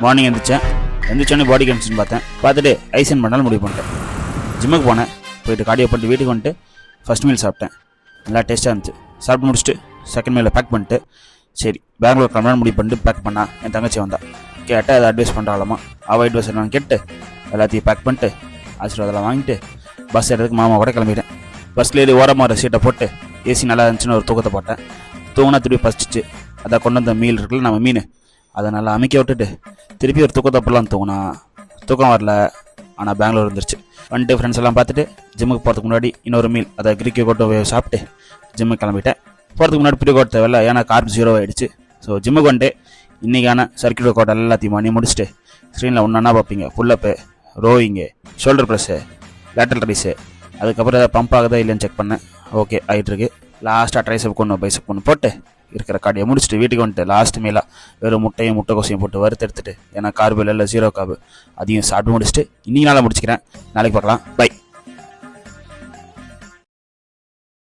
Morning எழுந்திரிச்சோன்னே body condition பார்த்துட்டு ஐசன் பண்ணாலும் முடிவு பண்ணிட்டேன். ஜிம்முக்கு போனேன், போயிட்டு கார்டியோ பண்ணிட்டு வீட்டுக்கு வந்துட்டு ஃபஸ்ட் மீல் சாப்பிட்டேன். நல்லா டேஸ்ட்டாக இருந்துச்சு. சாப்பிட்டு முடிச்சுட்டு செகண்ட் மீலை பேக் பண்ணிட்டு சரி பெங்களூர் கிளம்புறான்னு முடிவு பண்ணிட்டு பேக் பண்ணா என் தங்கச்சி வந்தா. கேட்டால் அதை அட்வைஸ் பண்ணுறாளாமா. அவள் அட்வைஸ் நான் கேட்டு எல்லாத்தையும் பேக் பண்ணிட்டு ஆசீர்வாதெல்லாம் வாங்கிட்டு பஸ் எடுத்துக்கு மாமா கூட கிளம்பிட்டேன். பஸ்ஸில் ஏறி ஓரமாக சீட்டை போட்டு ஏசி நல்லா இருந்துச்சுன்னு ஒரு தூக்கத்தை போட்டேன். தூங்கினா திருப்பி பசிச்சிச்சு. அதை கொண்டு வந்த மீல் இருக்குல்ல நம்ம மீன், அதை நல்லா அமைக்க விட்டுட்டு திருப்பி ஒரு தூக்கத்தை போடலாம் தூங்கினா தூக்கம் வரல. ஆனால் பெங்களூர் வந்துருச்சு. வந்துட்டு ஃப்ரெண்ட்ஸ் எல்லாம் பார்த்துட்டு ஜிம்முக்கு போகிறதுக்கு முன்னாடி இன்னொரு மீல் அதை கிரிக்கெட் கோட்டை சாப்பிட்டு ஜிம்முக்கு கிளம்பிட்டேன். போகிறதுக்கு முன்னாடி ப்ரீ கோட் தேவையில்ல, ஏன்னா கார்ப் 0 ஆகிடுச்சு. ஸோ ஜிம்முக்கு வந்துட்டு இன்றைக்கான சர்க்கியூட் கோட்டை எல்லாத்தையும் பண்ணி முடிச்சுட்டு ஸ்க்ரீனில் ஒன்றா பார்ப்பீங்க. புல்லப்பு, ரோயிங்கு, ஷோல்டர் ப்ரெஸ்ஸு, லேட்டரல் ரைஸு, அதுக்கப்புறம் எதாவது பம்ப் ஆகுதா இல்லைன்னு செக் பண்ணேன். ஓகே ஆகிட்டுருக்கு. லாஸ்ட்டாக ட்ரைசப் கொண்டு பைசப் கொண்டு போட்டு இருக்கிற கார்டியை முடிச்சுட்டு வீட்டுக்கு வந்துட்டு லாஸ்ட் மீலாக வெறும் முட்டைக்கோசையும் போட்டு வறுத்து எடுத்துட்டு, ஏன்னா கார்பில் இல்லை 0 கார்பு, அதையும் சாப்பிட்டு முடிச்சுட்டு இன்றைக்கி நாளாக முடிச்சுக்கிறேன். நாளைக்கு பார்க்கலாம். பை.